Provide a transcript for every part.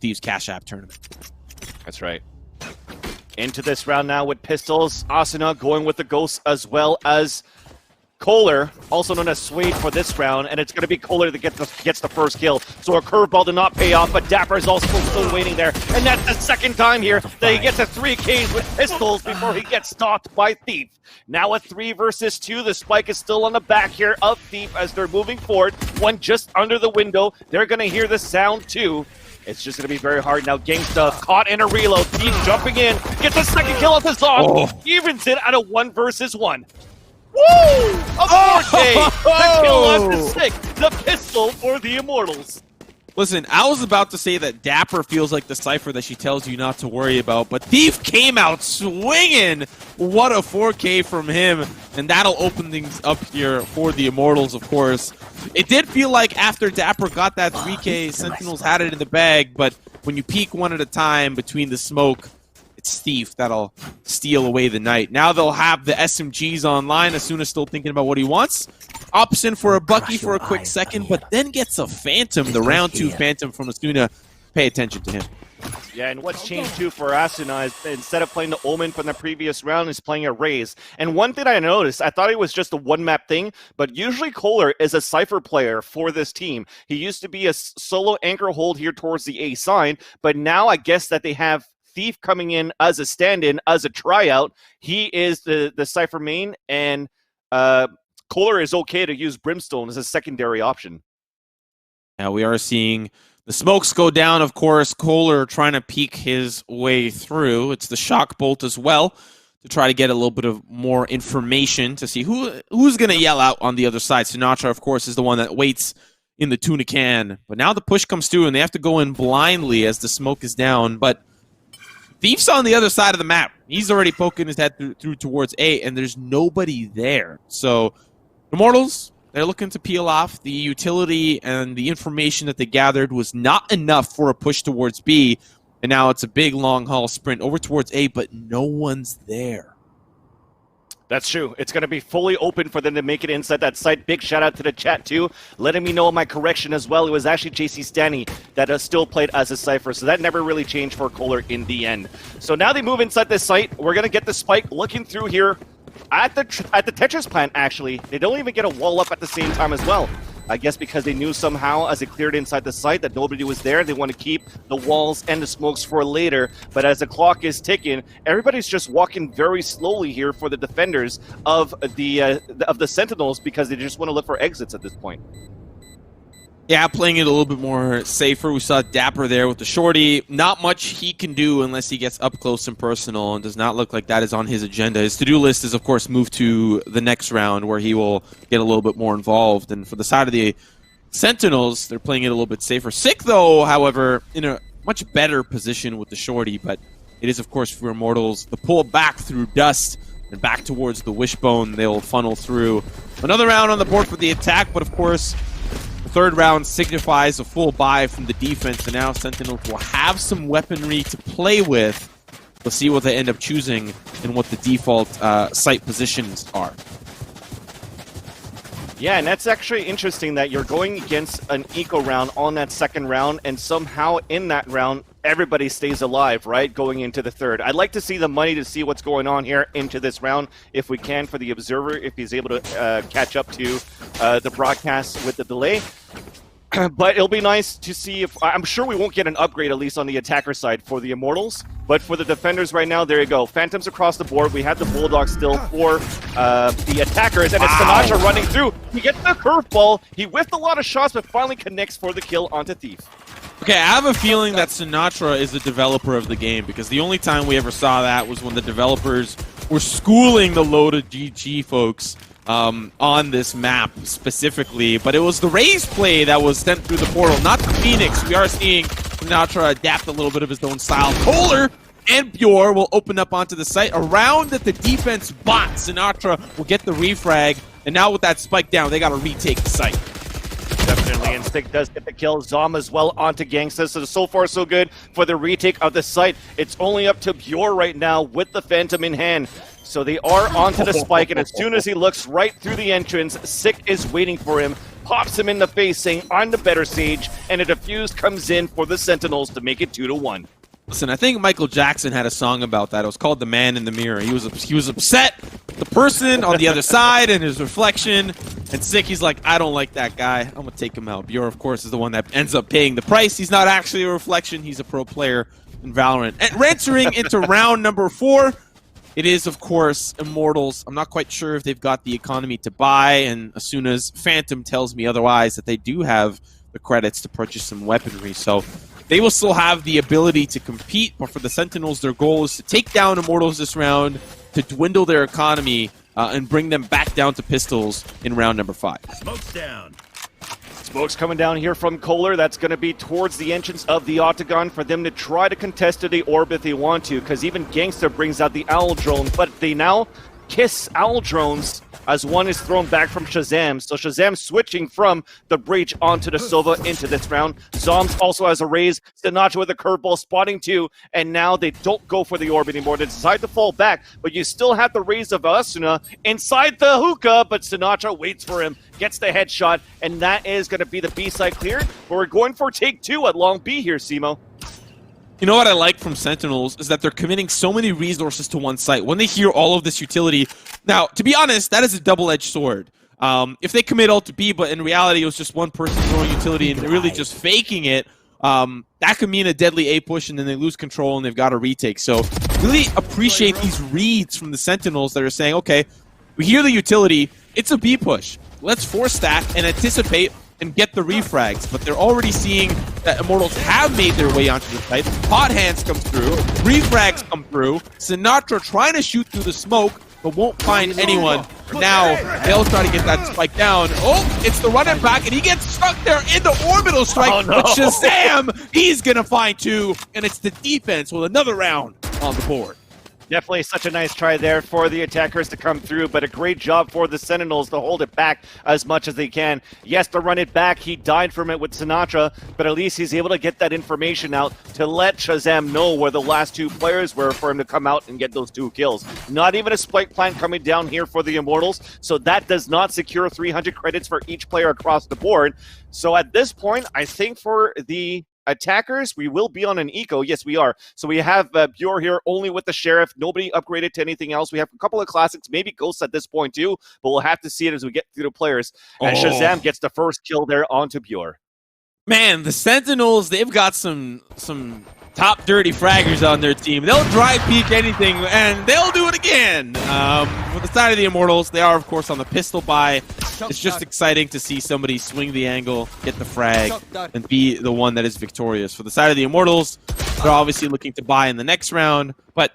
Thieves Cash App tournament. That's right. Into this round now with pistols. Asuna going with the Ghost as well as Kohler, also known as Suede for this round, and it's going to be Kohler that gets the first kill. So a curveball did not pay off, but Dapper is also still waiting there. And that's the second time here that he gets a 3Ks with pistols before he gets stopped by Thief. Now a 3 versus 2. The spike is still on the back here of Thief as they're moving forward. One just under the window. They're going to hear the sound too. It's just going to be very hard now. Gangsta caught in a reload. Thief jumping in. Gets a second kill off the Zong. Evens it at a 1 versus 1. Woo! A 4K! The kill on the stick. The pistol for the Immortals. Listen, I was about to say that Dapper feels like the Cypher that she tells you not to worry about, but Thief came out swinging. What a 4K from him, and that'll open things up here for the Immortals, of course. It did feel like after Dapper got that 3K, Sentinels had it in the bag, but when you peek one at a time between the smoke, it's Thief that'll steal away the night. Now they'll have the SMGs online. Asuna's still thinking about what he wants. Opts in for a Bucky for a quick second, but then gets a Phantom, the round 2 Phantom from Asuna. Pay attention to him. Yeah, and what's changed too for Asuna is instead of playing the Omen from the previous round, he's playing a Raze. And one thing I noticed, I thought it was just a one-map thing, but usually Kohler is a Cypher player for this team. He used to be a solo anchor hold here towards the A side, but now I guess that they have Thief coming in as a stand-in, as a tryout. He is the Cypher main, and Kohler is okay to use Brimstone as a secondary option. Now we are seeing the smokes go down, of course. Kohler trying to peek his way through. It's the shock bolt as well to try to get a little bit of more information to see who's going to yell out on the other side. Sinatra, of course, is the one that waits in the tuna can. But now the push comes through, and they have to go in blindly as the smoke is down. But Thief's on the other side of the map. He's already poking his head through towards A, and there's nobody there. So Immortals, they're looking to peel off. The utility and the information that they gathered was not enough for a push towards B, and now it's a big long-haul sprint over towards A, but no one's there. That's true. It's going to be fully open for them to make it inside that site. Big shout out to the chat too, letting me know my correction as well. It was actually JC Stanny that still played as a Cypher, so that never really changed for Kohler in the end. So now they move inside this site. We're going to get the spike looking through here at the Tetris plant, actually. They don't even get a wall up at the same time as well. I guess because they knew somehow as it cleared inside the site that nobody was there, they want to keep the walls and the smokes for later. But as the clock is ticking, everybody's just walking very slowly here for the defenders of the Sentinels because they just want to look for exits at this point. Yeah, playing it a little bit more safer. We saw Dapper there with the shorty. Not much he can do unless he gets up close and personal, and does not look like that is on his agenda. His to-do list is, of course, move to the next round where he will get a little bit more involved. And for the side of the Sentinels, they're playing it a little bit safer. Sick, though, however, in a much better position with the shorty, but it is, of course, for Immortals. The pull back through Dust and back towards the Wishbone. They'll funnel through. Another round on the board for the attack, but, of course, third round signifies a full buy from the defense, and now Sentinels will have some weaponry to play with. We'll see what they end up choosing and what the default site positions are. Yeah, and that's actually interesting that you're going against an eco round on that second round, and somehow in that round, everybody stays alive, right, going into the third. I'd like to see the money to see what's going on here into this round, if we can, for the observer, if he's able to catch up to the broadcast with the delay. But it'll be nice to see if... I'm sure we won't get an upgrade, at least on the attacker side, for the Immortals. But for the defenders right now, there you go. Phantoms across the board. We have the Bulldogs still for the attackers. And it's Sinatra running through. He gets the curveball. He whiffed a lot of shots, but finally connects for the kill onto Thief. Okay, I have a feeling that Sinatra is the developer of the game, because the only time we ever saw that was when the developers were schooling the loaded GG folks on this map specifically. But it was the Raze play that was sent through the portal, not the Phoenix. We are seeing Sinatra adapt a little bit of his own style. Kohler and Bjor will open up onto the site. Around that the defense bot, Sinatra will get the refrag, and now with that spike down, they got to retake the site. Definitely, and Stick does get the kill. Zom as well onto Gangsta, so far so good for the retake of the site. It's only up to Bjor right now with the Phantom in hand. So they are onto the spike, and as soon as he looks right through the entrance, Sick is waiting for him. pops him in the face, saying, I'm the better Sage, and a defuse comes in for the Sentinels to make it 2-1. Listen, I think Michael Jackson had a song about that. It was called "The Man in the Mirror." He was upset, the person on the other side and his reflection, and sick. He's like, I don't like that guy. I'm gonna take him out. Bjor, of course, is the one that ends up paying the price. He's not actually a reflection. He's a pro player in Valorant. And entering into round number 4, it is, of course, Immortals. I'm not quite sure if they've got the economy to buy, and as soon as Phantom tells me otherwise, that they do have the credits to purchase some weaponry. So they will still have the ability to compete, but for the Sentinels, their goal is to take down Immortals this round, to dwindle their economy, and bring them back down to pistols in round number 5. Smoke's down. Smoke's coming down here from Kohler. That's going to be towards the entrance of the Octagon for them to try to contest to the orb if they want to, because even Gangster brings out the Owl Drone, but they now kiss Owl Drones as one is thrown back from Shazam. So Shazam switching from the breach onto the Sova into this round. Zombs also has a raise. Sinatra with a curveball spotting 2, and now they don't go for the orb anymore. They decide to fall back, but you still have the raise of Asuna inside the hookah, but Sinatra waits for him, gets the headshot, and that is going to be the B side cleared. But we're going for take 2 at Long B here, Simo. You know what I like from Sentinels is that they're committing so many resources to one site. When they hear all of this utility, now, to be honest, that is a double-edged sword. If they commit all to B, but in reality it was just one person throwing utility and they're really just faking it, that could mean a deadly A push and then they lose control and they've got to retake. So really appreciate these reads from the Sentinels that are saying, okay, we hear the utility, it's a B push. Let's force that and anticipate and get the refrags, but they're already seeing that Immortals have made their way onto the site. Hot hands come through, refrags come through, Sinatra trying to shoot through the smoke, but won't find anyone. Now, they'll try to get that spike down. Oh, it's the running back, and he gets stuck there in the orbital strike. Oh, no. But Shazam, he's gonna find 2, and it's the defense with another round on the board. Definitely such a nice try there for the attackers to come through, but a great job for the Sentinels to hold it back as much as they can. Yes, to run it back, he died from it with Sinatra, but at least he's able to get that information out to let Shazam know where the last 2 players were for him to come out and get those 2 kills. Not even a spike plant coming down here for the Immortals, so that does not secure 300 credits for each player across the board. So at this point, I think for the attackers, we will be on an eco. Yes, we are. So we have Bjor here only with the Sheriff. Nobody upgraded to anything else. We have a couple of classics, maybe Ghosts at this point too, but we'll have to see it as we get through the players. And Shazam gets the first kill there onto Bjor. Man, the Sentinels, they've got some top dirty fraggers on their team. They'll dry peek anything, and they'll do it again. For the side of the Immortals, they are, of course, on the pistol buy. It's just exciting to see somebody swing the angle, get the frag, and be the one that is victorious. For the side of the Immortals, they're obviously looking to buy in the next round, but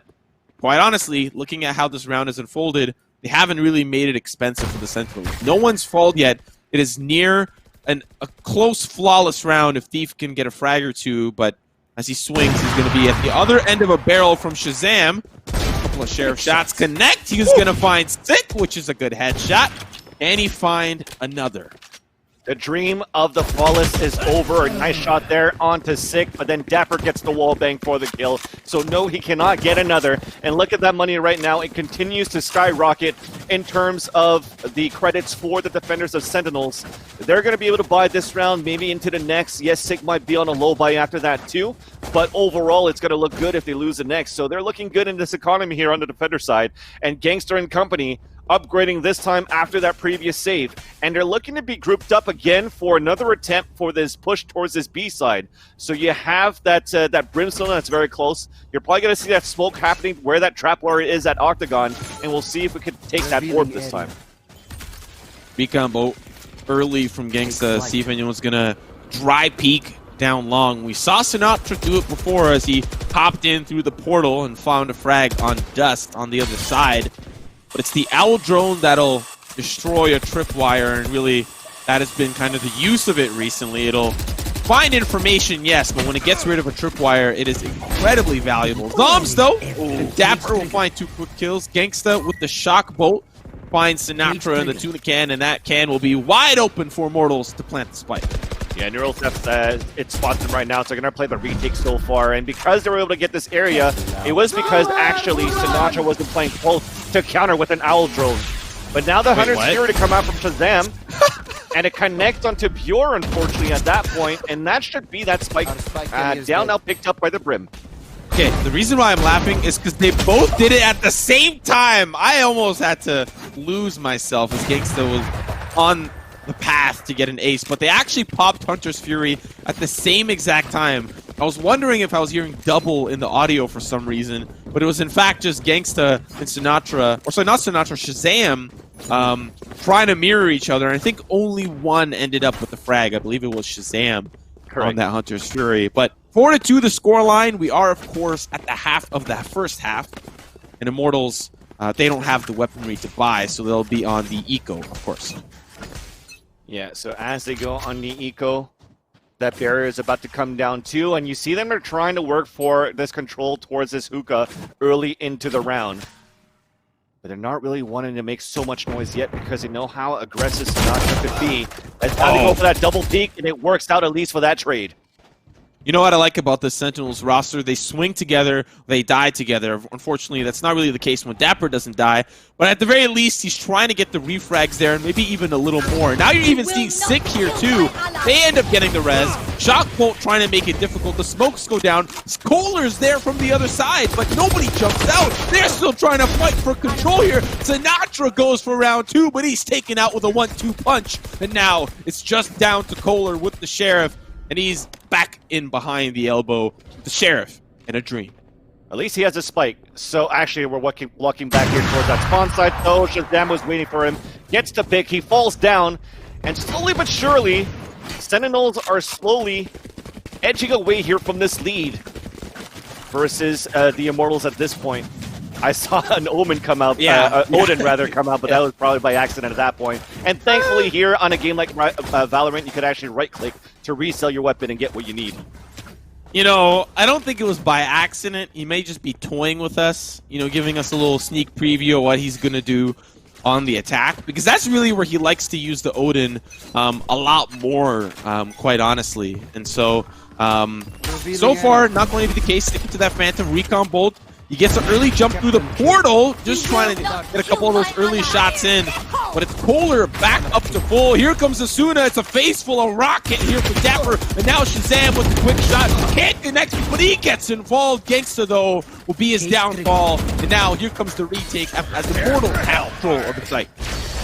quite honestly, looking at how this round has unfolded, they haven't really made it expensive for the Sentinels. No one's falled yet. It is near a close, flawless round if Thief can get a frag or 2, but as he swings, he's going to be at the other end of a barrel from Shazam. A couple of Sheriff shots connect. He's going to find Sick, which is a good headshot. And he find another. The dream of the Flawless is over. A nice shot there onto Sick, but then Dapper gets the wall bang for the kill. So no, he cannot get another. And look at that money right now. It continues to skyrocket in terms of the credits for the defenders of Sentinels. They're going to be able to buy this round, maybe into the next. Yes, Sick might be on a low buy after that too, but overall it's going to look good if they lose the next. So they're looking good in this economy here on the defender side. And Gangster and company upgrading this time after that previous save, and they're looking to be grouped up again for another attempt for this push towards this B side. So you have that that Brimstone that's very close. You're probably going to see that smoke happening where that trap warrior is at Octagon, and we'll see if we can take that orb this time. B-combo early from Gangsta. See if anyone's going to dry peek down long. We saw Sinatra do it before as he popped in through the portal and found a frag on Dust on the other side. But it's the Owl Drone that'll destroy a tripwire, and really that has been kind of the use of it recently. It'll find information, yes, but when it gets rid of a tripwire, it is incredibly valuable. Zombs, though, Dapper will find 2 quick kills. Gangsta with the shock bolt finds Sinatra in the tuna can, and that can will be wide open for Immortals to plant the spike. Yeah, Neural Theft, it spots them right now, so they're going to play the retake so far. And because they were able to get this area, it was because actually Sinatra wasn't playing close to counter with an Owl Drone. But now the Hunter's here to come out from Shazam. And it connects onto Pure, unfortunately, at that point, and that should be that spike down now picked up by the Brim. Okay, the reason why I'm laughing is because they both did it at the same time. I almost had to lose myself as Gangsta was on the path to get an ace, but they actually popped Hunter's Fury at the same exact time. I was wondering if I was hearing double in the audio for some reason, but it was in fact just Gangsta and Sinatra, or sorry, not Sinatra, Shazam, trying to mirror each other. And I think only one ended up with the frag. I believe it was Shazam. Correct. On that Hunter's Fury. But 4-2 the scoreline. We are, of course, at the half of the first half. And Immortals, they don't have the weaponry to buy, so they'll be on the eco, of course. Yeah, so as they go on the eco, that barrier is about to come down too, and you see them are trying to work for this control towards this hookah early into the round. But they're not really wanting to make so much noise yet because they know how aggressive Sinatra could be. It's time to go for that double peek, and it works out at least for that trade. You know what I like about the Sentinels roster? They swing together, they die together. Unfortunately, that's not really the case when Dapper doesn't die. But at the very least, he's trying to get the refrags there, and maybe even a little more. Now you're even seeing Sick here, too. They end up getting the res. Shockbolt trying to make it difficult. The smokes go down. Kohler's there from the other side, but nobody jumps out. They're still trying to fight for control here. Sinatra goes for round 2, but he's taken out with a 1-2 punch. And now it's just down to Kohler with the Sheriff. And he's back in behind the elbow, the Sheriff, in a dream. At least he has a spike. So actually, we're walking back here towards that spawn side. Oh, Shazam was waiting for him. Gets the pick. He falls down. And slowly but surely, Sentinels are slowly edging away here from this lead versus the Immortals at this point. I saw an Omen come out, Odin rather come out, but that was probably by accident at that point. And thankfully here on a game like Valorant, you could actually right-click to resell your weapon and get what you need. You know, I don't think it was by accident. He may just be toying with us, you know, giving us a little sneak preview of what he's going to do on the attack, because that's really where he likes to use the Odin a lot more, quite honestly. And so, so far, not going to be the case. Sticking to that Phantom Recon Bolt. He gets an early jump through the portal, just trying to get a couple of those early shots in. But it's Kohler back up to full. Here comes Asuna. It's a face full of rocket here for Dapper. And now Shazam with the quick shot. Can't connect, but he gets involved. Gangsta, though, will be his downfall. And now here comes the retake as the portal has control of the site.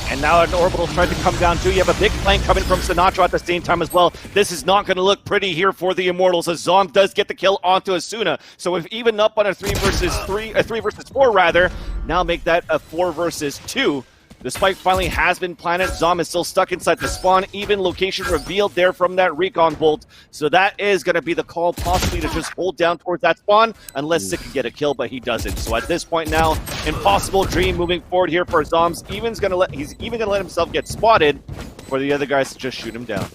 And now an orbital trying to come down too. You have a big flank coming from Sinatra at the same time as well. This is not going to look pretty here for the Immortals as Zom does get the kill onto Asuna. So we've evened up on a 3 versus 4 rather. Now make that a 4 versus 2. The spike finally has been planted. Zom is still stuck inside the spawn. Even location revealed there from that recon bolt. So that is going to be the call, possibly to just hold down towards that spawn, unless Sick can get a kill, but he doesn't. So at this point now, impossible dream moving forward here for Zom's. He's even going to let himself get spotted for the other guys to just shoot him down.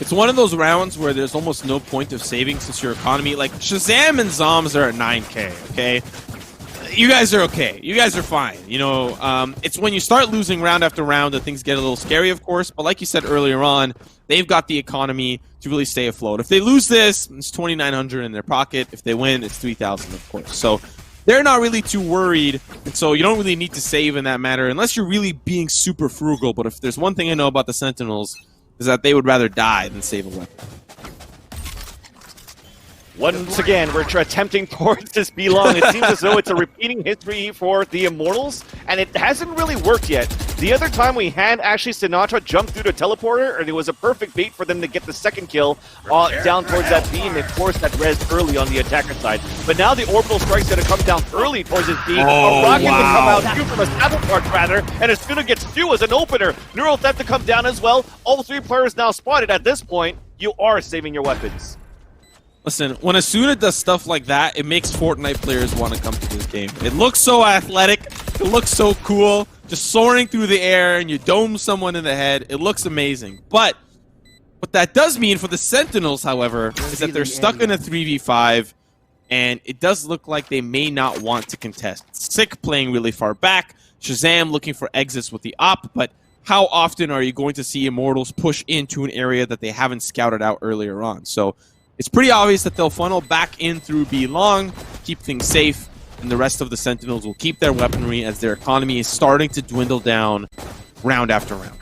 It's one of those rounds where there's almost no point of saving since your economy, like Shazam and Zoms are at 9K, okay? You guys are okay. You guys are fine. You know, it's when you start losing round after round that things get a little scary, of course. But like you said earlier on, they've got the economy to really stay afloat. If they lose this, it's 2,900 in their pocket. If they win, it's 3,000, of course. So they're not really too worried. And so you don't really need to save in that matter unless you're really being super frugal. But if there's one thing I know about the Sentinels is that they would rather die than save a weapon. Once again, we're attempting towards this B-Long. It seems as though it's a repeating history for the Immortals, and it hasn't really worked yet. The other time we had actually Sinatra jump through the teleporter, and it was a perfect bait for them to get the second kill down towards that B, and they forced that res early on the attacker side. But now the orbital strike's going to come down early towards this B. A rocket to come out, two from a sabotage rather, and it's going to get two as an opener. Neural Theft to come down as well. All 3 players now spotted. At this point, you are saving your weapons. Listen, when Asuna does stuff like that, it makes Fortnite players want to come to this game. It looks so athletic. It looks so cool. Just soaring through the air and you dome someone in the head. It looks amazing. But what that does mean for the Sentinels, however, is that they're stuck in a 3v5, and it does look like they may not want to contest. Sick playing really far back. Shazam looking for exits with the op, but how often are you going to see Immortals push into an area that they haven't scouted out earlier on? So it's pretty obvious that they'll funnel back in through B long, keep things safe, and the rest of the Sentinels will keep their weaponry as their economy is starting to dwindle down round after round.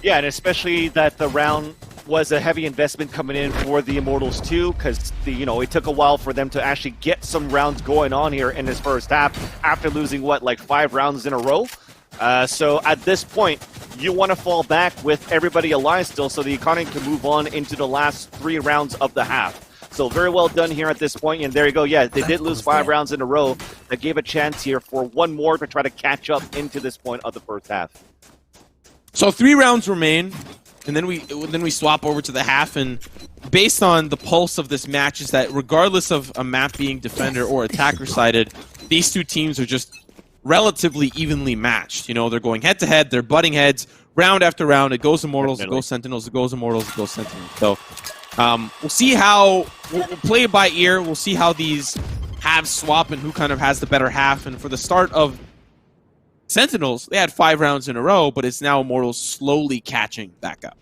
Yeah, and especially that the round was a heavy investment coming in for the Immortals too, because it took a while for them to actually get some rounds going on here in this first half after losing like 5 rounds in a row. So at this point, you want to fall back with everybody alive still, so the economy can move on into the last 3 rounds of the half. So very well done here at this point, and there you go. Yeah, they did lose 5 rounds in a row. That gave a chance here for one more to try to catch up into this point of the first half. So 3 rounds remain, and then we swap over to the half, and based on the pulse of this match is that regardless of a map being defender or attacker sided, these two teams are just relatively evenly matched. They're going head to head, they're butting heads round after round. It goes Immortals, it goes Sentinels, it goes Immortals, it goes Sentinels. So we'll see how we'll play it by ear. We'll see how these halves swap and who kind of has the better half. And for the start of Sentinels, they had 5 rounds in a row, but it's now Immortals slowly catching back up.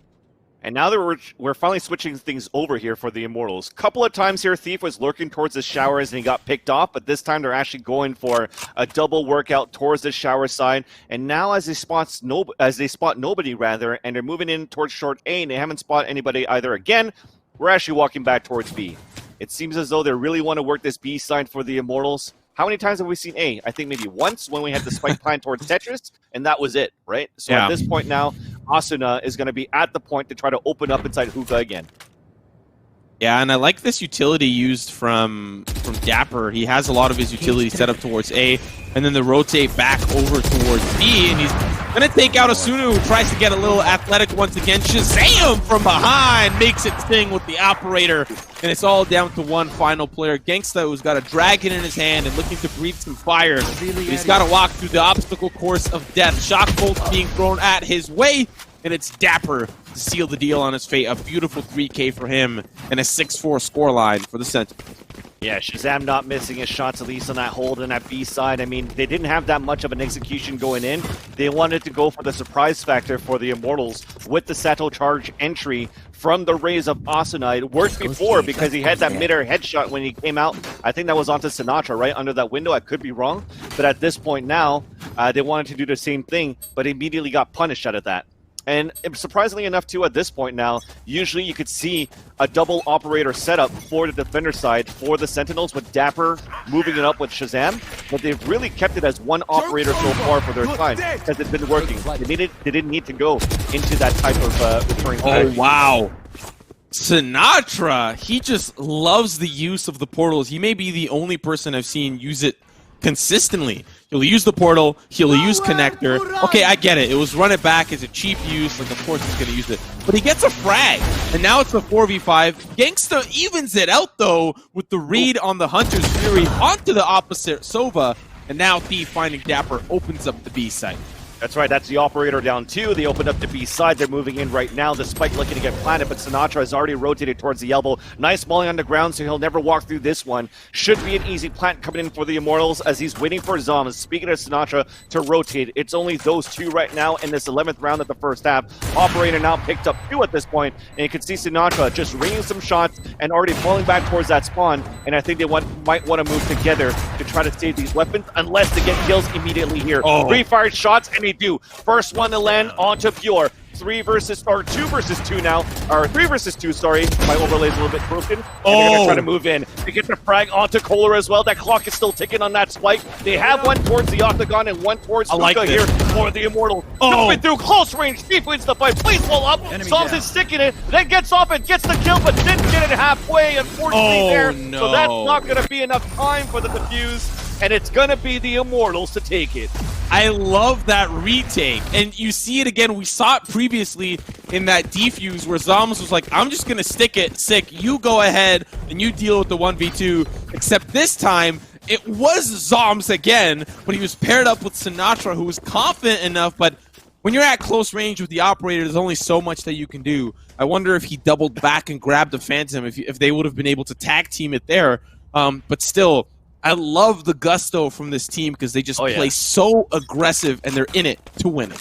And now that we're finally switching things over here for the Immortals. Couple of times here, Thief was lurking towards the showers and he got picked off, but this time they're actually going for a double workout towards the shower side. And now as they spot nobody rather, and they're moving in towards short A, and they haven't spotted anybody either again, we're actually walking back towards B. It seems as though they really want to work this B side for the Immortals. How many times have we seen A? I think maybe once when we had the spike plan towards Tetris, and that was it, right? So At this point now, Asuna is going to be at the point to try to open up inside Hookah again. Yeah, and I like this utility used from Dapper. He has a lot of his utility set up towards A, and then the rotate back over towards B, and he's going to take out Asuna, who tries to get a little athletic once again. Shazam from behind makes it sting with the operator, and it's all down to one final player. Gangsta, who's got a dragon in his hand and looking to breathe some fire. He's got to walk through the obstacle course of death. Shock bolts being thrown at his way, and it's Dapper to seal the deal on his fate. A beautiful 3K for him and a 6-4 scoreline for the Sentinels. Yeah, Shazam not missing his shots, at least on that hold and that B side. I mean, they didn't have that much of an execution going in. They wanted to go for the surprise factor for the Immortals with the Sato charge entry from the raise of Asuna. It worked before because he had that mid-air headshot when he came out. I think that was onto Sinatra, right under that window. I could be wrong. But at this point now, they wanted to do the same thing, but immediately got punished out of that. And surprisingly enough, too, at this point now, usually you could see a double operator setup for the defender side for the Sentinels with Dapper moving it up with Shazam, but they've really kept it as one operator so far for their side because it's been working. They didn't need to go into that type of returning. Oh, wow. Sinatra, he just loves the use of the portals. He may be the only person I've seen use it consistently. He'll use the portal, he'll use connector. Okay, I get it. It was run it back as a cheap use, like of course he's going to use it. But he gets a frag, and now it's a 4v5. Gangsta evens it out, though, with the read on the Hunter's Fury onto the opposite Sova, and now Thief, finding Dapper, opens up the B site. That's right, that's the operator down 2. They opened up the B side. They're moving in right now. The spike looking to get planted, but Sinatra has already rotated towards the elbow. Nice mauling on the ground, so he'll never walk through this one. Should be an easy plant coming in for the Immortals as he's waiting for Zoms. Speaking of Sinatra to rotate, it's only those 2 right now in this 11th round of the first half. Operator now picked up 2 at this point, and you can see Sinatra just ringing some shots and already falling back towards that spawn. And I think they might want to move together to try to save these weapons, unless they get kills immediately here. 3 fired shots, and they do. First one to land onto Pure. 2 versus 2 now. Or 3 versus 2, sorry. My overlay's a little bit broken. And they're going to try to move in. They get the frag onto Kohler as well. That clock is still ticking on that spike. They have one towards the Octagon and one towards Hookah here for the Immortals. Moving through close range. Thief wins the fight. Please pull up. Psalms is sticking it. Then gets off and gets the kill, but didn't get it halfway, unfortunately, there. No. So that's not going to be enough time for the defuse. And it's going to be the Immortals to take it. I love that retake, and you see it again. We saw it previously in that defuse where Zoms was like, I'm just going to stick it, sick, you go ahead and you deal with the 1v2, except this time it was Zoms again, but he was paired up with Sinatra, who was confident enough, but when you're at close range with the operator, there's only so much that you can do. I wonder if he doubled back and grabbed the Phantom, if they would have been able to tag team it there, but still, I love the gusto from this team because they just play so aggressive and they're in it to win it.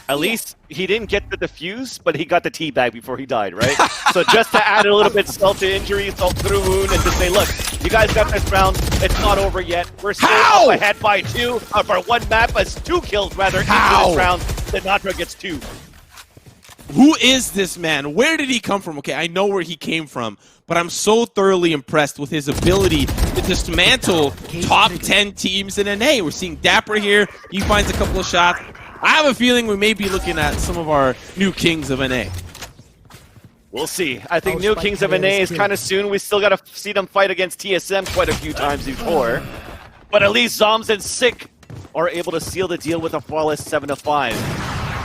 At least he didn't get the defuse, but he got the teabag before he died, right? So just to add a little bit salt to injury, salt to the wound, and to say, look, you guys got this round. It's not over yet. We're still up ahead by 2 for 1 map, as 2 kills rather into this round. Sinatra gets 2. who is this man? Where did he come from? Okay, I know where he came from, but I'm so thoroughly impressed with his ability to dismantle top 10 teams in NA. We're seeing Dapper here. He finds a couple of shots. I have a feeling we may be looking at some of our new kings of NA. We'll see. I think new kings of NA is kind of soon. We still got to see them fight against TSM quite a few times before. But at least Zoms and Sick are able to seal the deal with a flawless 7-5.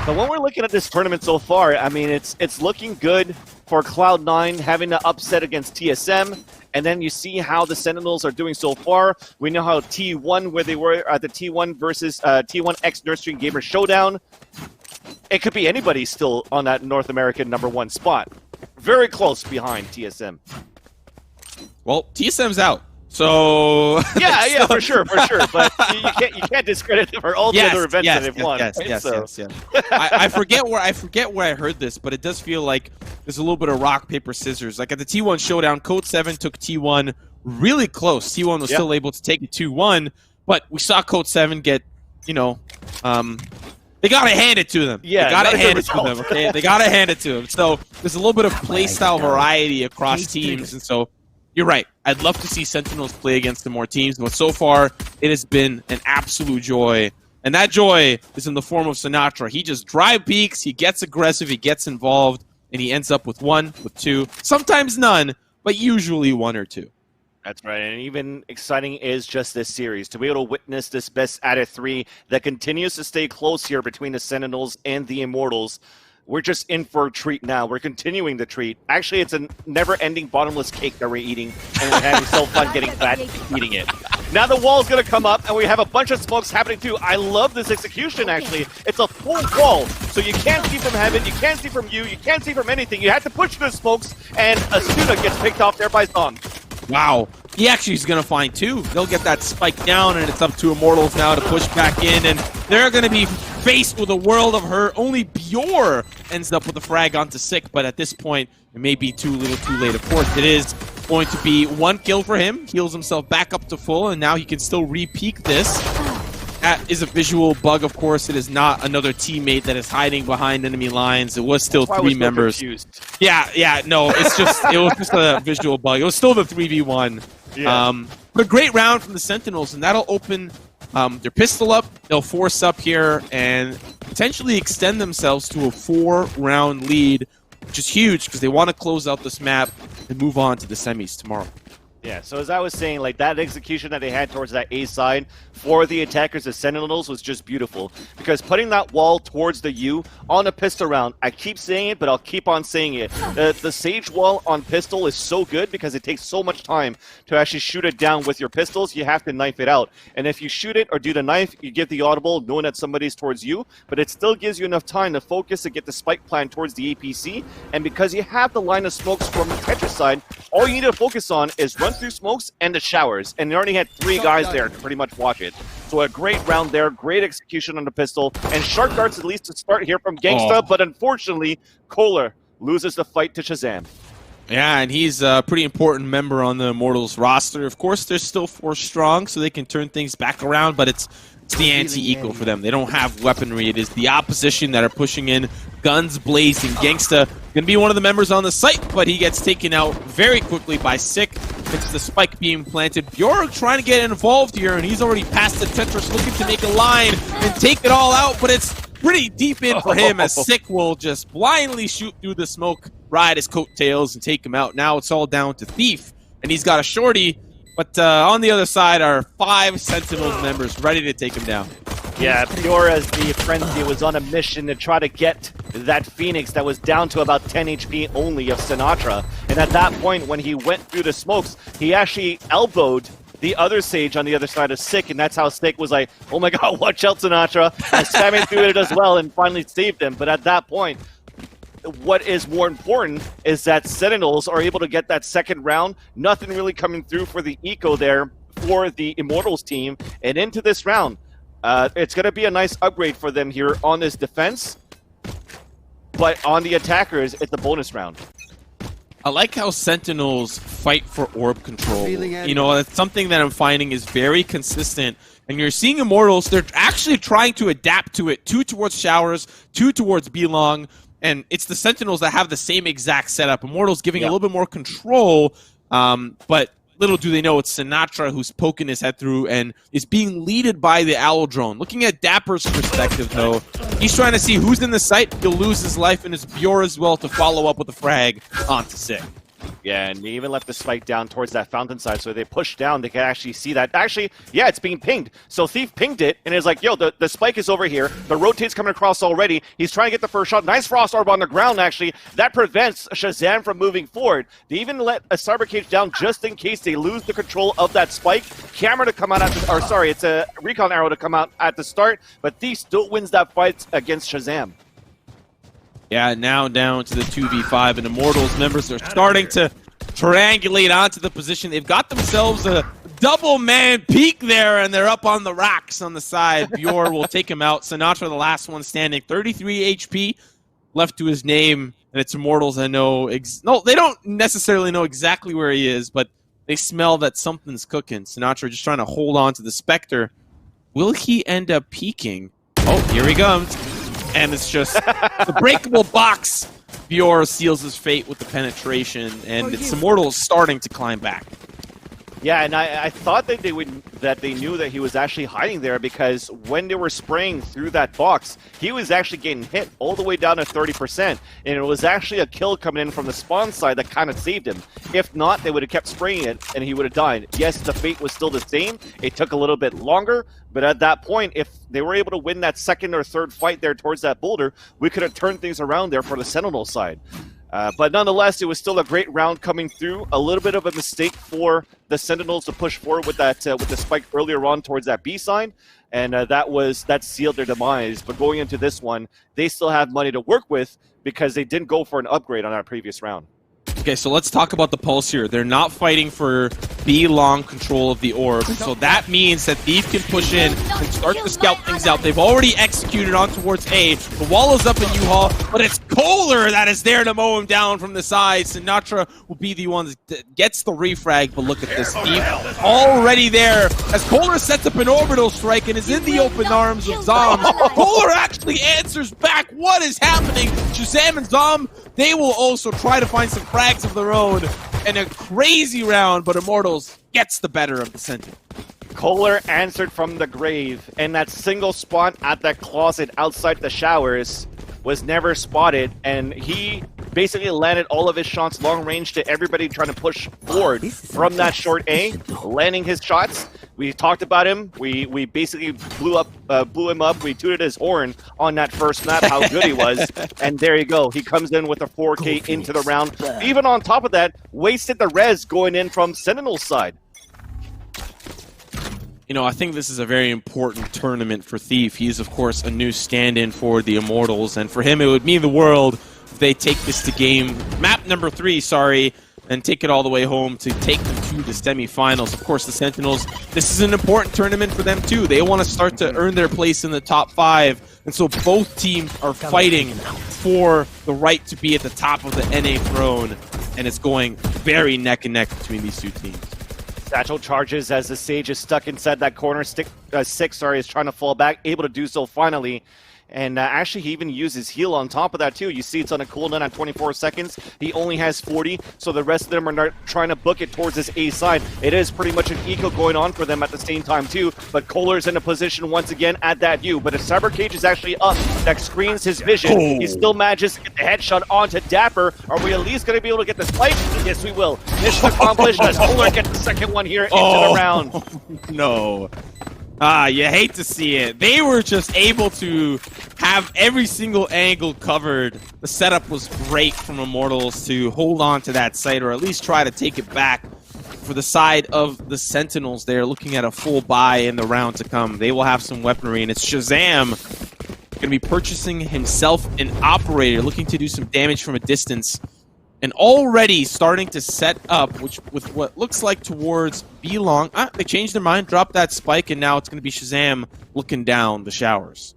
But when we're looking at this tournament so far, I mean, it's looking good for Cloud9 having to upset against TSM. And then you see how the Sentinels are doing so far. We know how T1, where they were at the T1 versus T1X Nursery Gamer Showdown. It could be anybody still on that North American #1 spot. Very close behind TSM. Well, TSM's out. So yeah, for sure. But you can't discredit them for all the other events that they've won. Yes. I forget where I heard this, but it does feel like there's a little bit of rock paper scissors. Like at the T1 showdown, Code 7 took T1 really close. T1 was still able to take it 2-1, but we saw Code 7 get, they gotta hand it to them. Yeah, they gotta hand it to them. Okay, they gotta hand it to them. So there's a little bit of playstyle variety across teams, and so. You're right. I'd love to see Sentinels play against the more teams, but so far it has been an absolute joy. And that joy is in the form of Sinatra. He just drive peaks, he gets aggressive, he gets involved, and he ends up with 1, with 2, sometimes none, but usually 1 or 2. That's right, and even exciting is just this series. To be able to witness this best out of 3 that continues to stay close here between the Sentinels and the Immortals. We're just in for a treat now. We're continuing the treat. Actually, it's a never-ending bottomless cake that we're eating, and we're having so fun getting fat eating it. Now the wall's going to come up, and we have a bunch of smokes happening too. I love this execution, actually. It's a full wall, so you can't see from heaven, you can't see from you can't see from anything. You have to push the smokes, and Asuna gets picked off there by Zom. Wow. He actually is going to find 2. They'll get that spike down, and it's up to Immortals now to push back in, and they're going to be faced with a world of hurt. Only Bjor ends up with a frag onto Sick, but at this point, it may be too little too late. Of course, it is going to be 1 kill for him. Heals himself back up to full, and now he can still re-peek this. That is a visual bug, of course. It is not another teammate that is hiding behind enemy lines. It was still 3 members. Yeah, no, it was just a visual bug. It was still the 3v1. Yeah. But a great round from the Sentinels, and that'll open their pistol up. They'll force up here and potentially extend themselves to a 4-round lead, which is huge because they want to close out this map and move on to the semis tomorrow. Yeah, so as I was saying, like that execution that they had towards that A side for the attackers, the Sentinels, was just beautiful. Because putting that wall towards the U on a pistol round, I keep saying it, but I'll keep on saying it. The Sage wall on pistol is so good because it takes so much time to actually shoot it down with your pistols. You have to knife it out. And if you shoot it or do the knife, you give the audible knowing that somebody's towards you, but it still gives you enough time to focus and get the spike plan towards the APC. And because you have the line of smokes from the Tetris side, all you need to focus on is run through smokes and the showers, and they already had 3 guys there to pretty much watch it. So a great round there, great execution on the pistol, and sharp darts at least to start here from Gangsta, but unfortunately, Kohler loses the fight to Shazam. Yeah, and he's a pretty important member on the Immortals roster. Of course, they're still 4 strong, so they can turn things back around, but it's the anti-eco for them. They don't have weaponry. It is the opposition that are pushing in, guns blazing. Gangsta going to be one of the members on the site, but he gets taken out very quickly by Sick. It's the spike being planted. Bjork trying to get involved here, and he's already past the Tetris, looking to make a line and take it all out, but it's pretty deep in for him as Sick will just blindly shoot through the smoke, ride his coattails, and take him out. Now it's all down to Thief, and he's got a shorty, but on the other side are 5 Sentinels members ready to take him down. Yeah, Pure as the Frenzy was on a mission to try to get that Phoenix that was down to about 10 HP only of Sinatra. And at that point, when he went through the smokes, he actually elbowed the other Sage on the other side of Sick, and that's how Sick was like, oh my god, watch out, Sinatra, and spamming through it as well and finally saved him. But at that point, what is more important is that Sentinels are able to get that second round. Nothing really coming through for the eco there for the Immortals team. And into this round, it's going to be a nice upgrade for them here on this defense. But on the attackers, it's a bonus round. I like how Sentinels fight for orb control. You know, that's something that I'm finding is very consistent. And you're seeing Immortals, they're actually trying to adapt to it. 2 towards showers, 2 towards B-Long. And it's the Sentinels that have the same exact setup. Immortals giving a little bit more control, but little do they know it's Sinatra who's poking his head through and is being leaded by the Owl drone. Looking at Dapper's perspective, though, he's trying to see who's in the site. He'll lose his life, and it's Bjor as well to follow up with a frag onto Sig. Yeah, and they even left the spike down towards that fountain side, so they push down, they can actually see that. Actually, yeah, it's being pinged. So Thief pinged it, and is like, yo, the spike is over here. The rotate's coming across already. He's trying to get the first shot. Nice Frost Orb on the ground, actually. That prevents Shazam from moving forward. They even let a Cyber Cage down just in case they lose the control of that spike. Camera to come out at the, or sorry, it's a Recon Arrow to come out at the start, but Thief still wins that fight against Shazam. Yeah, now down to the 2v5, and Immortals members are starting to triangulate onto the position. They've got themselves a double-man peak there, and they're up on the racks on the side. Bjor will take him out. Sinatra, the last one standing, 33 HP left to his name, and it's Immortals. I know. No, they don't necessarily know exactly where he is, but they smell that something's cooking. Sinatra just trying to hold on to the Spectre. Will he end up peaking? Oh, here he comes. And it's just the breakable box. Bjor seals his fate with the penetration, and it's Immortals starting to climb back. Yeah, and I thought that they knew that he was actually hiding there, because when they were spraying through that box, he was actually getting hit all the way down to 30%, and it was actually a kill coming in from the spawn side that kind of saved him. If not, they would have kept spraying it, and he would have died. Yes, the fate was still the same. It took a little bit longer, but at that point, if they were able to win that second or third fight there towards that boulder, we could have turned things around there for the Sentinel side. But nonetheless, it was still a great round coming through. A little bit of a mistake for the Sentinels to push forward with that with the spike earlier on towards that B side, and that sealed their demise. But going into this one, they still have money to work with because they didn't go for an upgrade on that previous round. Okay, so let's talk about the pulse here. They're not fighting for B-long control of the orb, so that means that Thief can push in and start to scout things out. They've already executed on towards A. The wall is up in U-Haul, but it's Kohler that is there to mow him down from the side. Sinatra will be the one that gets the refrag, but look at this. Thief already there as Kohler sets up an orbital strike and is in the open arms of Zom. Kohler actually answers back. What is happening? Shazam and Zom, they will also try to find some frags of their own, and a crazy round, but Immortals gets the better of the Sentinel. Kohler answered from the grave, and that single spot at that closet outside the showers was never spotted, and he basically landed all of his shots long range to everybody trying to push forward from that short A, landing his shots. We talked about him. We basically blew him up. We tooted his horn on that first map, how good he was. And there you go. He comes in with a 4K into the round. Even on top of that, wasted the res going in from Sentinel's side. You know, I think this is a very important tournament for Thief. He's, of course, a new stand-in for the Immortals, and for him, it would mean the world if they take this to map number 3, and take it all the way home to take them to the semifinals. Of course, the Sentinels, this is an important tournament for them too. They want to start to earn their place in the top 5, and so both teams are fighting for the right to be at the top of the NA throne, and it's going very neck and neck between these two teams. Satchel charges as the Sage is stuck inside that corner. Six is trying to fall back, able to do so finally. And actually, he even uses heal on top of that, too. You see it's on a cooldown at 24 seconds. He only has 40, so the rest of them are not trying to book it towards his A side. It is pretty much an eco going on for them at the same time, too. But Kohler's in a position once again at that view. But a Cyber Cage is actually up. That screens his vision. He still manages to get the headshot onto Dapper. Are we at least going to be able to get the spike? Yes, we will. Mission accomplished as Kohler gets the second one here into the round. No. You hate to see it. They were just able to have every single angle covered. The setup was great from Immortals to hold on to that site, or at least try to take it back. For the side of the Sentinels, they're looking at a full buy in the round to come. They will have some weaponry, and it's Shazam going to be purchasing himself an operator, looking to do some damage from a distance. And already starting to set up, with what looks like towards B-long. They changed their mind, dropped that spike, and now it's going to be Shazam looking down the showers.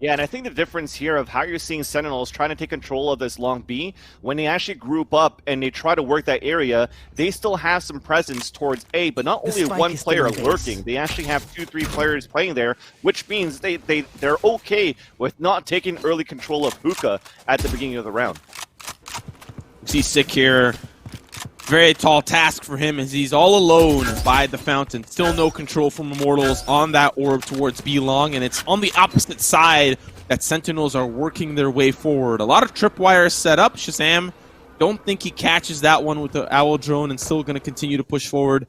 Yeah, and I think the difference here of how you're seeing Sentinels trying to take control of this long B, when they actually group up and they try to work that area, they still have some presence towards A, but not only one player lurking. They actually have 2-3 players playing there, which means they're okay with not taking early control of Hookah at the beginning of the round. See Sick here. Very tall task for him as he's all alone by the fountain. Still no control from Immortals on that orb towards B-Long, and it's on the opposite side that Sentinels are working their way forward. A lot of tripwires set up. Shazam, don't think he catches that one with the Owl drone and still going to continue to push forward.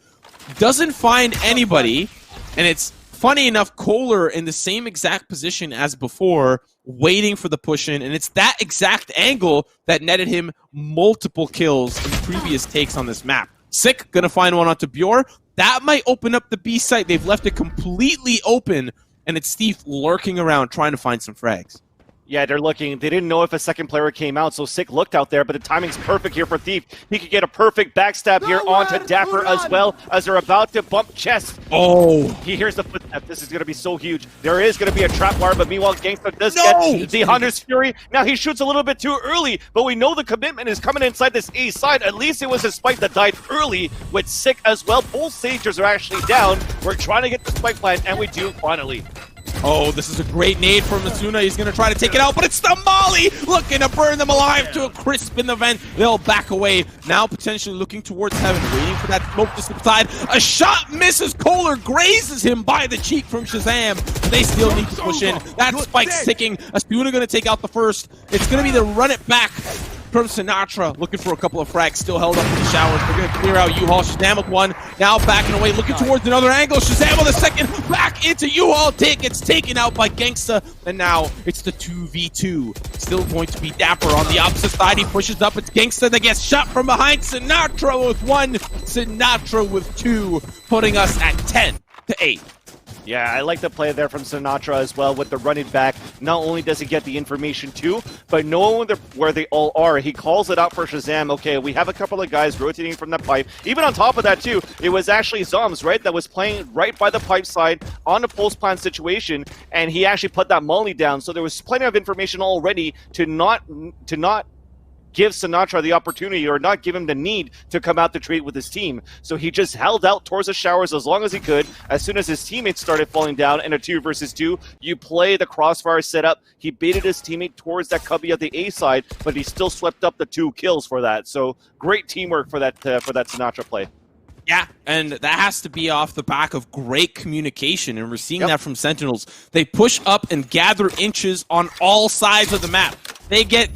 Doesn't find anybody, and it's funny enough, Kohler in the same exact position as before, waiting for the push-in, and it's that exact angle that netted him multiple kills in previous takes on this map. Sick, gonna find one onto Bjor. That might open up the B site. They've left it completely open, and it's Thief lurking around trying to find some frags. Yeah, they're looking. They didn't know if a second player came out, so Sick looked out there, but the timing's perfect here for Thief. He could get a perfect backstab here onto Dapper as well as they're about to bump chest. Oh! He hears the footstep. This is going to be so huge. There is going to be a trap wire, but meanwhile, Gangsta does get the Hunter's Fury. Now he shoots a little bit too early, but we know the commitment is coming inside this A side. At least it was a spike that died early with Sick as well. Both Sagers are actually down. We're trying to get the spike plant, and we do finally. Oh, this is a great nade from Masuna. He's going to try to take it out, but it's the Molly looking to burn them alive to a crisp in the vent. They'll back away. Now potentially looking towards heaven, waiting for that smoke to subside. A shot misses. Kohler grazes him by the cheek from Shazam. They still need to push in. That spike's ticking. Asuna going to take out the first. It's going to be the run it back from Sinatra, looking for a couple of frags, still held up in the showers. They're going to clear out U-Haul. Shazam with one, now backing away, looking towards another angle. Shazam with a second, back into U-Haul. Gets taken out by Gangsta, and now it's the 2v2. Still going to be Dapper on the opposite side. He pushes up, it's Gangsta that gets shot from behind. Sinatra with one, Sinatra with two, putting us at 10-8. Yeah, I like the play there from Sinatra as well with the running back. Not only does he get the information too, but knowing where they all are, he calls it out for Shazam. Okay, we have a couple of guys rotating from the pipe. Even on top of that too, it was actually Zoms, right, that was playing right by the pipe side on a post-plant situation, and he actually put that molly down. So there was plenty of information already to not give Sinatra the opportunity or not give him the need to come out to trade with his team. So he just held out towards the showers as long as he could. As soon as his teammates started falling down in a 2 versus 2, you play the crossfire setup. He baited his teammate towards that cubby of the A side, but he still swept up the 2 kills for that. So great teamwork for that Sinatra play. Yeah, and that has to be off the back of great communication, and we're seeing that from Sentinels. They push up and gather inches on all sides of the map. They get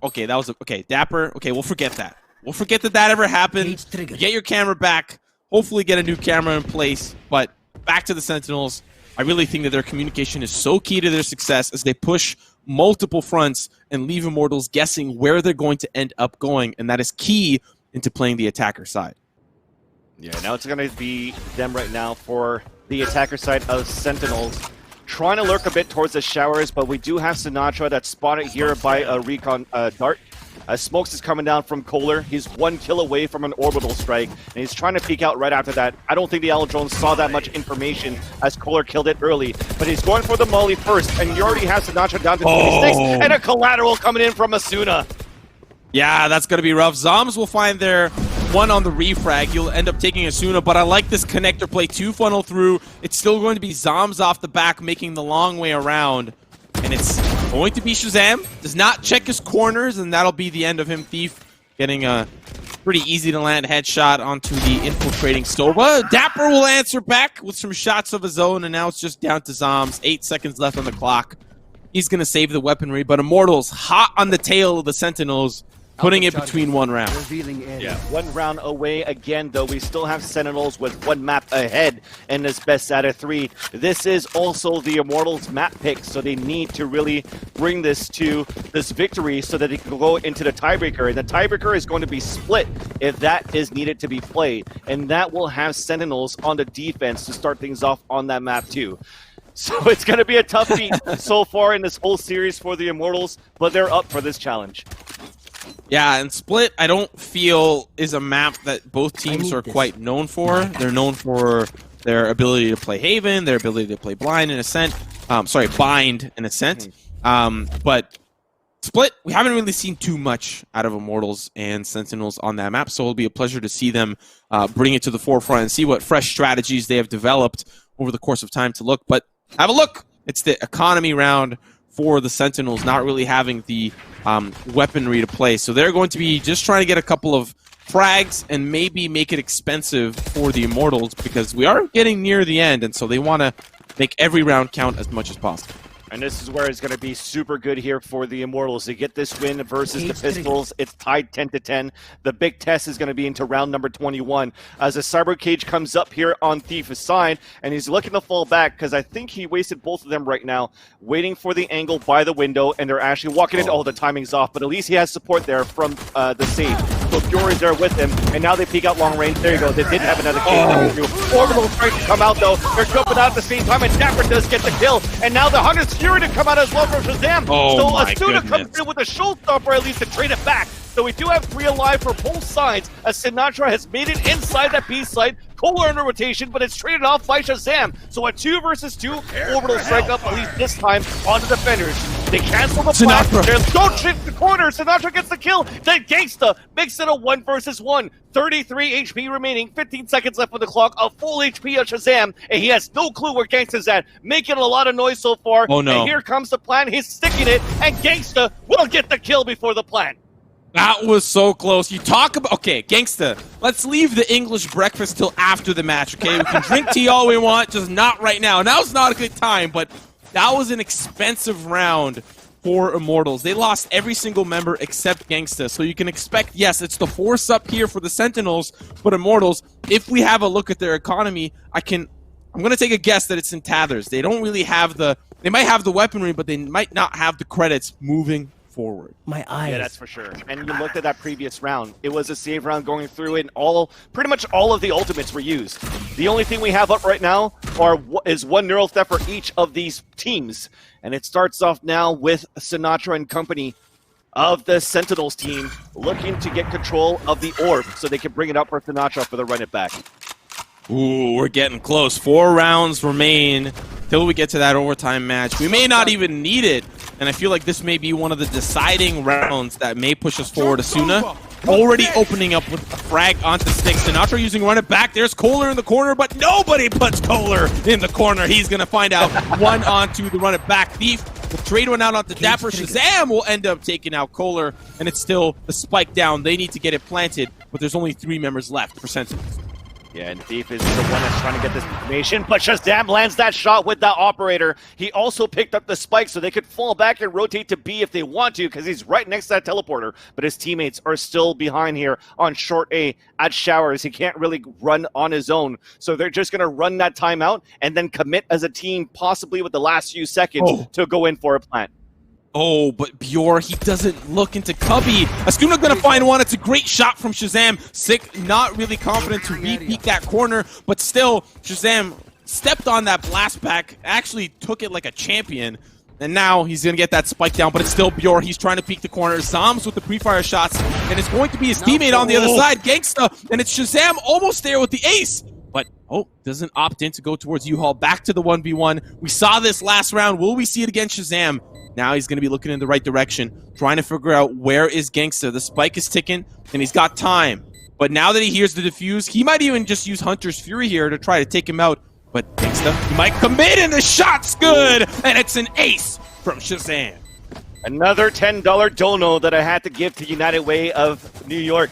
okay, that was okay, Dapper. Okay, we'll forget that. We'll forget that ever happened. Get your camera back. Hopefully get a new camera in place. But back to the Sentinels. I really think that their communication is so key to their success as they push multiple fronts and leave Immortals guessing where they're going to end up going, and that is key into playing the attacker side. Yeah, now it's going to be them right now for the attacker side of Sentinels. Trying to lurk a bit towards the showers, but we do have Sinatra that's spotted here by a recon dart. Smokes is coming down from Kohler. He's 1 kill away from an orbital strike, and he's trying to peek out right after that. I don't think the Owl drone saw that much information as Kohler killed it early, but he's going for the molly first, and you already have Sinatra down to 26, and a collateral coming in from Asuna. Yeah, that's going to be rough. Zoms will find their one on the refrag. You'll end up taking Asuna, but I like this connector play. 2 funnel through. It's still going to be Zoms off the back, making the long way around. And it's going to be Shazam. Does not check his corners, and that'll be the end of him. Thief getting a pretty easy to land headshot onto the infiltrating Sova. Dapper will answer back with some shots of his own, and now it's just down to Zoms. 8 seconds left on the clock. He's going to save the weaponry, but Immortals hot on the tail of the Sentinels, putting it between 1 round. Yeah, 1 round away again, though. We still have Sentinels with 1 map ahead in this best out of 3. This is also the Immortals map pick, so they need to really bring this to this victory so that they can go into the tiebreaker. And the tiebreaker is going to be split if that is needed to be played. And that will have Sentinels on the defense to start things off on that map, too. So it's going to be a tough beat so far in this whole series for the Immortals, but they're up for this challenge. Yeah, and Split, I don't feel, is a map that both teams are quite known for. They're known for their ability to play Haven, their ability to play Blind and Ascent. Bind and Ascent. But Split, we haven't really seen too much out of Immortals and Sentinels on that map, so it'll be a pleasure to see them bring it to the forefront and see what fresh strategies they have developed over the course of time to look. But have a look. It's the economy round for the Sentinels, not really having the weaponry to play. So they're going to be just trying to get a couple of frags and maybe make it expensive for the Immortals, because we are getting near the end, and so they want to make every round count as much as possible. And this is where it's going to be super good here for the Immortals. They get this win versus the Pistols. It's tied 10-10. The big test is going to be into round number 21. As a Cyber Cage comes up here on Thief's side, and he's looking to fall back because I think he wasted both of them right now, waiting for the angle by the window, and they're actually walking in. Oh, the timing's off, but at least he has support there from the Sage. So Fury's there with him, and now they peek out long range. There you go. They did have another cage. Orbital trying to come out, though. They're jumping out at the same time, and Dapper does get the kill. And now the Hunter's Fury to come out as well from Shazam. Oh, so my Asuna goodness. comes in with a showstopper at least to trade it back. So we do have 3 alive for both sides, as Sinatra has made it inside that B side. Kohler under rotation, but it's traded off by Shazam. So a 2 versus 2 orbital strike up, at least this time, on the defenders. They cancel the flash. Don't trick the corner. Sinatra gets the kill. Then Gangsta makes it a 1 versus 1. 33 HP remaining, 15 seconds left on the clock, a full HP of Shazam, and he has no clue where Gangsta's at, making a lot of noise so far. Oh no. And here comes the plan, he's sticking it, and Gangsta will get the kill before the plan. That was so close. You talk about... Okay, Gangsta, let's leave the English breakfast till after the match, okay? We can drink tea all we want, just not right now. Now's not a good time, but that was an expensive round for Immortals. They lost every single member except Gangsta, so you can expect, yes, it's the force up here for the Sentinels, but Immortals, if we have a look at their economy, I'm going to take a guess that it's in tathers. They don't really have the... They might have the weaponry, but they might not have the credits moving forward. My eyes. Yeah, that's for sure. And you looked at that previous round. It was a save round going through it, and pretty much all of the ultimates were used. The only thing we have up right now is 1 neural theft for each of these teams. And it starts off now with Sinatra and company of the Sentinels team looking to get control of the orb so they can bring it up for Sinatra for the run it back. Ooh, we're getting close. 4 rounds remain till we get to that overtime match. We may not even need it, and I feel like this may be one of the deciding rounds that may push us forward. Asuna already opening up with a frag onto Stick. Sinatra using run it back. There's Kohler in the corner, but nobody puts Kohler in the corner. He's going to find out. 1 onto the run it back. Thief will trade one out onto Dapper. Shazam will end up taking out Kohler, and it's still the spike down. They need to get it planted, but there's only 3 members left for Sentinels. Yeah, and Thief is the one that's trying to get this information, but Shazam lands that shot with that operator. He also picked up the spike so they could fall back and rotate to B if they want to, because he's right next to that teleporter. But his teammates are still behind here on short A at Showers. He can't really run on his own, so they're just going to run that timeout and then commit as a team, possibly with the last few seconds to go in for a plant. Oh, but Bjor, he doesn't look into Cubby. Asuna gonna find one. It's a great shot from Shazam. Sick, not really confident to re-peek that corner, but still, Shazam stepped on that blast back, actually took it like a champion, and now he's gonna get that spike down, but it's still Bjor. He's trying to peek the corner. Zom's with the pre-fire shots, and it's going to be his teammate on the other side, Gangsta, and it's Shazam almost there with the ace. But, doesn't opt in to go towards U-Haul. Back to the 1v1. We saw this last round. Will we see it against Shazam? Now he's going to be looking in the right direction, trying to figure out where is Gangsta. The spike is ticking, and he's got time. But now that he hears the defuse, he might even just use Hunter's Fury here to try to take him out. But Gangsta, he might commit, and the shot's good! And it's an ace from Shazam. Another $10 dono that I had to give to United Way of New York.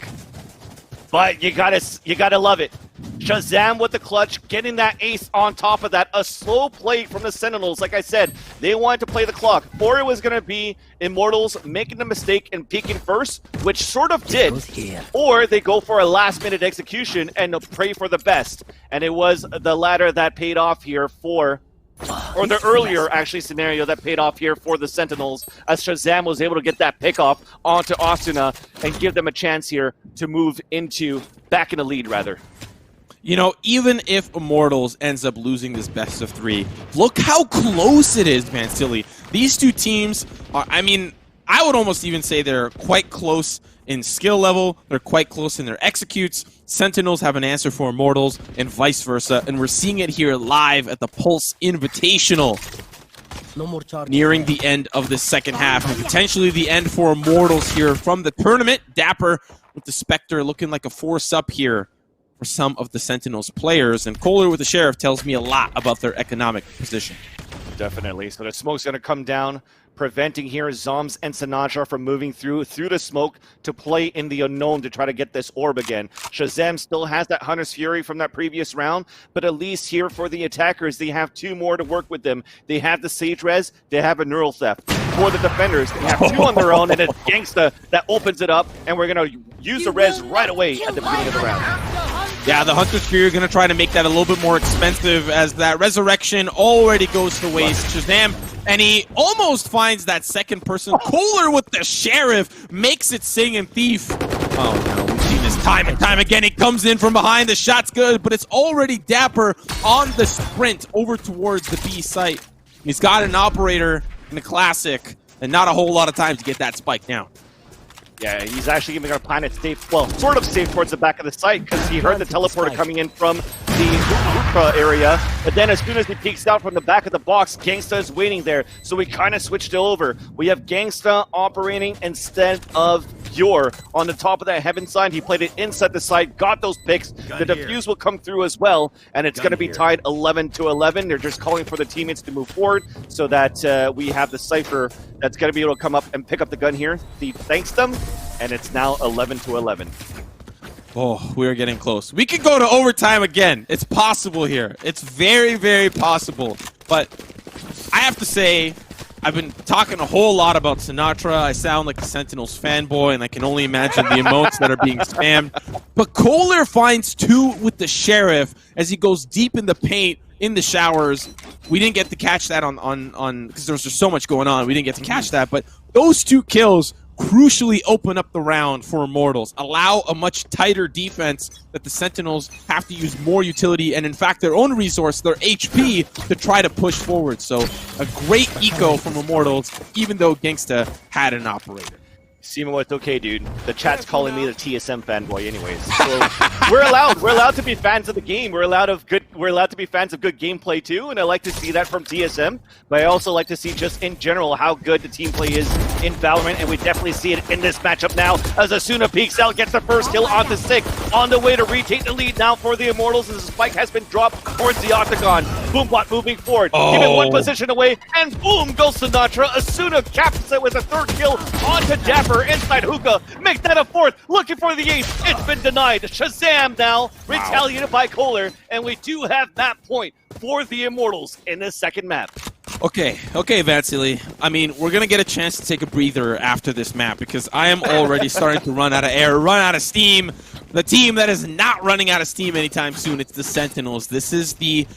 But you gotta love it. Shazam with the clutch, getting that ace on top of that. A slow play from the Sentinels. Like I said, they wanted to play the clock. Or it was going to be Immortals making the mistake and peeking first, which sort of did. Or they go for a last-minute execution and pray for the best. And it was the latter that paid off here for... Or the earlier, actually, scenario that paid off here for the Sentinels, as Shazam was able to get that pick-off onto Asuna and give them a chance here to move back in the lead, rather. You know, even if Immortals ends up losing this best of 3, look how close it is, Vansilli. These two teams are, I mean, I would almost even say they're quite close in skill level. They're quite close in their executes. Sentinels have an answer for Immortals and vice versa, and we're seeing it here live at the Pulse Invitational. No more charges. nearing the end of the second half, and potentially the end for Immortals here from the tournament. Dapper with the Spectre looking like a force up here for some of the Sentinels players, and Kohler with the Sheriff tells me a lot about their economic position. Definitely. So the smoke's going to come down, preventing here Zoms and Sinatra from moving through the smoke to play in the unknown to try to get this orb again. Shazam still has that Hunter's Fury from that previous round, but at least here for the attackers, they have two more to work with them. They have the Sage Res, they have a Neural Theft. For the defenders, they have two on their own, and it's Gangsta that opens it up, and we're going to use the Res right away at the beginning of the round. Yeah, the Hunter's Fury are going to try to make that a little bit more expensive as that Resurrection already goes to waste. Shazam, and he almost finds that second person. Kohler with the Sheriff makes it sing, and Thief. Oh no, we've seen this time and time again. He comes in from behind, the shot's good, but it's already Dapper on the sprint over towards the B site. He's got an Operator in the Classic, and not a whole lot of time to get that spike down. Yeah, he's actually going to plan it safe, well, sort of safe towards the back of the site because he heard the teleporter coming in from the hookah area. But then as soon as he peeks out from the back of the box, Gangsta is waiting there. So we kind of switched it over. We have Gangsta operating instead of Yor on the top of that heaven side. He played it inside the site, got those picks. The defuse will come through as well, and it's going to be tied 11-11. They're just calling for the teammates to move forward so that we have the Cypher that's going to be able to come up and pick up the gun here. Thief thanks them, and it's now 11-11. Oh, we're getting close. We could go to overtime again. It's possible here. It's very, very possible. But I have to say, I've been talking a whole lot about Sinatra. I sound like a Sentinels fanboy, and I can only imagine the emotes that are being spammed. But Kohler finds two with the Sheriff as he goes deep in the paint, in the showers. We didn't get to catch that on because there was just so much going on. We didn't get to catch that, but those two kills crucially open up the round for Immortals, allow a much tighter defense that the Sentinels have to use more utility and, in fact, their own resource, their HP, to try to push forward. So a great eco from Immortals, even though Gangsta had an Operator. Simo, it's okay, dude. The chat's calling me the TSM fanboy, anyways. So we're allowed to be fans of the game. We're allowed to be fans of good gameplay too, and I like to see that from TSM. But I also like to see just in general how good the team play is in Valorant, and we definitely see it in this matchup now. As Asuna peeks out, gets the first kill onto Sick, on the way to retake the lead now for the Immortals, as the spike has been dropped towards the Octagon. Boombot moving forward, even one position away, and boom goes Sinatra. Asuna captures it with a third kill onto Dapper. Inside hookah, makes that a fourth, looking for the eighth. It's been denied. Shazam now, retaliated by Kohler, and we do have map point for the Immortals in this second map. Okay, Vansilli. I mean, we're going to get a chance to take a breather after this map because I am already starting to run out of air, run out of steam. The team that is not running out of steam anytime soon, it's the Sentinels. This is the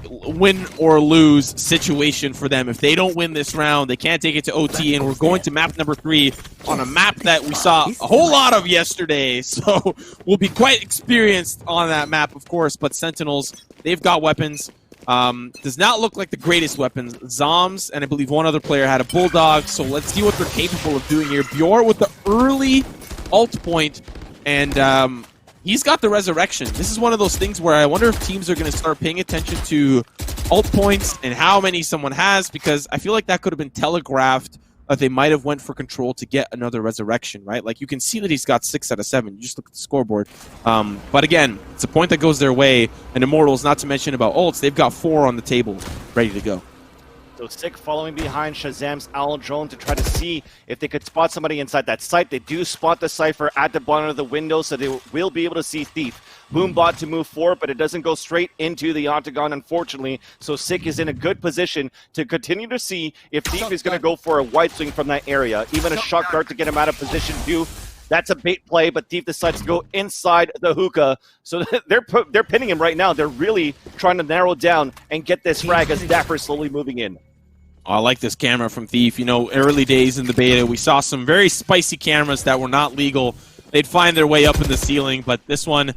win or lose situation for them. If they don't win this round, they can't take it to OT, and we're going to map number 3 on a map that we saw a whole lot of yesterday. So we'll be quite experienced on that map, of course, but Sentinels, they've got weapons. Does not look like the greatest weapons. Zoms, and I believe one other player had a Bulldog, so let's see what they're capable of doing here. Bjor with the early ult point, and he's got the Resurrection. This is one of those things where I wonder if teams are going to start paying attention to ult points and how many someone has, because I feel like that could have been telegraphed. They might have went for control to get another Resurrection, right? Like, you can see that he's got 6 out of 7. You just look at the scoreboard. But again, it's a point that goes their way. And Immortals, not to mention about ults, they've got 4 on the table ready to go. So Sick following behind Shazam's Owl Drone to try to see if they could spot somebody inside that site. They do spot the Cypher at the bottom of the window, so they will be able to see Thief. Boombot to move forward, but it doesn't go straight into the Octagon, unfortunately. So Sick is in a good position to continue to see if Thief is going to go for a wide swing from that area. Even a shock dart to get him out of position too. That's a bait play, but Thief decides to go inside the hookah. So they're pinning him right now. They're really trying to narrow down and get this frag as Dapper is slowly moving in. I like this camera from Thief. You know, early days in the beta, we saw some very spicy cameras that were not legal. they'd find their way up in the ceiling. But this one,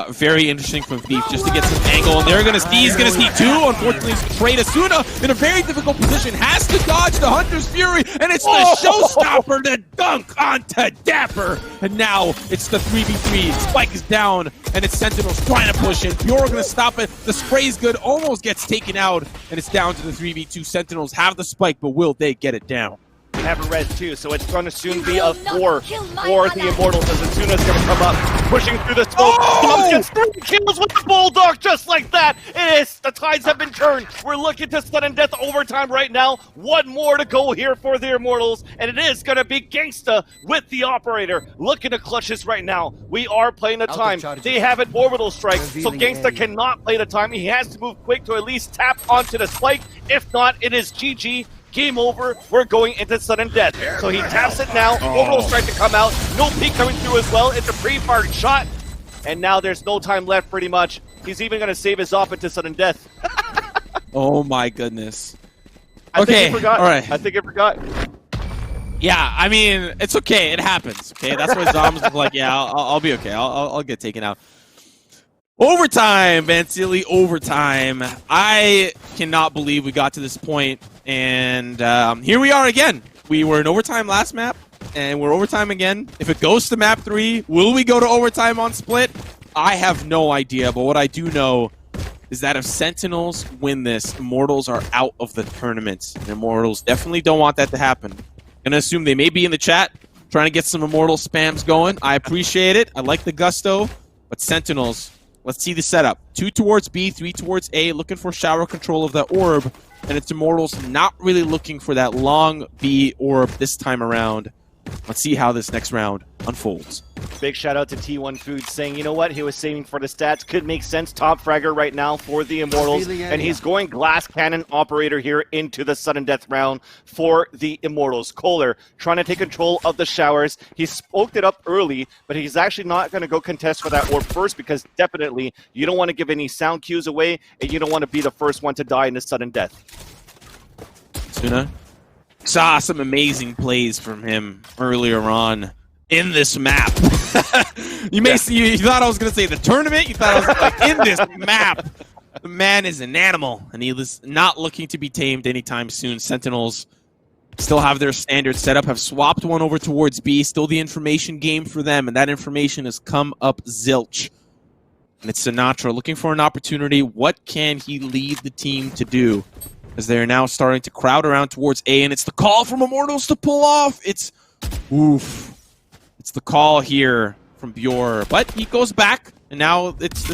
very interesting from Thief, just to get some angle. And they're going to see, he's going to see two. Unfortunately, Trade Asuna in a very difficult position, has to dodge the Hunter's Fury, and it's the showstopper to dunk onto Dapper. And now it's the 3v3. Spike is down, and it's Sentinels trying to push in. Pure going to stop it. The spray's good, almost gets taken out, and it's down to the 3v2. Sentinels have the spike, but will they get it down? Have a res too, so it's going to soon be a 4 for the Immortals as Asuna's going to come up, pushing through the smoke. Comes gets 3 kills with the Bulldog just like that. It is. The tides have been turned. We're looking to sudden death overtime right now. One more to go here for the Immortals, and it is going to be Gangsta with the Operator looking to clutch this right now. We are playing the time. They have an orbital strike, so Gangsta cannot play the time. He has to move quick to at least tap onto the spike. If not, it is GG. Game over. We're going into sudden death. So he taps it now. Orbital strike to come out. No peek coming through as well. It's a pre-fired shot. And now there's no time left pretty much. He's even going to save his op into sudden death. Oh my goodness. I think he forgot. All right. I think he forgot. Yeah, I mean, it's okay. It happens. Okay, that's why Zombs was like, yeah, I'll be okay. I'll get taken out. Overtime, Vansilli, overtime. I cannot believe we got to this point. And here we are again. We were in overtime last map, and we're overtime again. If it goes to map 3, will we go to overtime on split? I have no idea, but what I do know is that if Sentinels win this, Immortals are out of the tournament. And Immortals definitely don't want that to happen. I'm going to assume they may be in the chat trying to get some Immortal spams going. I appreciate it. I like the gusto, but Sentinels, let's see the setup. 2 towards B, 3 towards A, looking for shower control of that orb. And it's Immortals not really looking for that long B orb this time around. Let's see how this next round unfolds. Big shout out to T1 Foods saying, you know what, he was saving for the stats. Could make sense. Top fragger right now for the Immortals. And he's going glass cannon operator here into the sudden death round for the Immortals. Kohler trying to take control of the showers. He spoked it up early, but he's actually not going to go contest for that orb first because definitely you don't want to give any sound cues away and you don't want to be the first one to die in the sudden death. Suna saw some amazing plays from him earlier on in this map. You thought I was going to say the tournament. You thought I was like, in this map. The man is an animal, and he was not looking to be tamed anytime soon. Sentinels still have their standard setup, have swapped one over towards B. Still the information game for them, and that information has come up zilch. And it's Sinatra looking for an opportunity. What can he lead the team to do? As they're now starting to crowd around towards A, and it's the call from Immortals to pull off. It's the call here from Bjor, but he goes back, and now it's the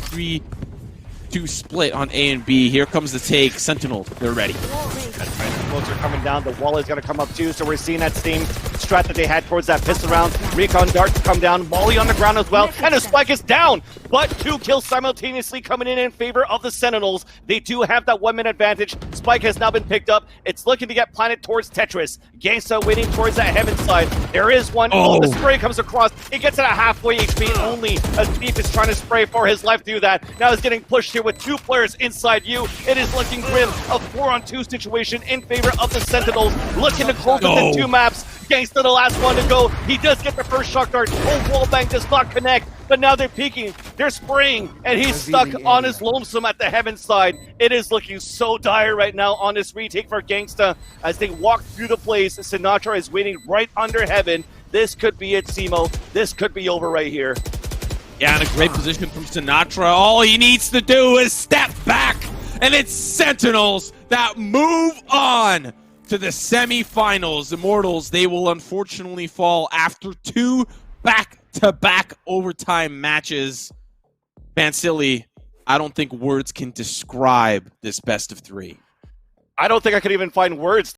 3-2 split on A and B. Here comes the take. Sentinel, they're ready. Smokes are coming down. The wall is going to come up too, so we're seeing that same strat that they had towards that pistol round. Recon darts come down. Molly on the ground as well, and the spike is down. But 2 kills simultaneously coming in favor of the Sentinels. They do have that 1-minute advantage. Spike has now been picked up. It's looking to get planted towards Tetris. Gangsta waiting towards that heaven side. There is one. Oh, the spray comes across. It gets at a halfway HP only as Thief is trying to spray for his life through that. Now he's getting pushed here with 2 players inside you. It is looking grim. A 4-on-2 situation in favor of the Sentinels. Looking to close within 2 maps. Gangsta the last one to go. He does get the first shock dart. Wallbang does not connect. But now they're peeking, they're spraying, and he's stuck on his lonesome at the heaven side. It is looking so dire right now on this retake for Gangsta as they walk through the place. Sinatra is waiting right under heaven. This could be it, Simo. This could be over right here. Yeah, in a great position from Sinatra. All he needs to do is step back, and it's Sentinels that move on to the semifinals. Immortals, they will unfortunately fall after 2 back-to-back overtime matches. Vansilli, I don't think words can describe this best of 3. I don't think I could even find words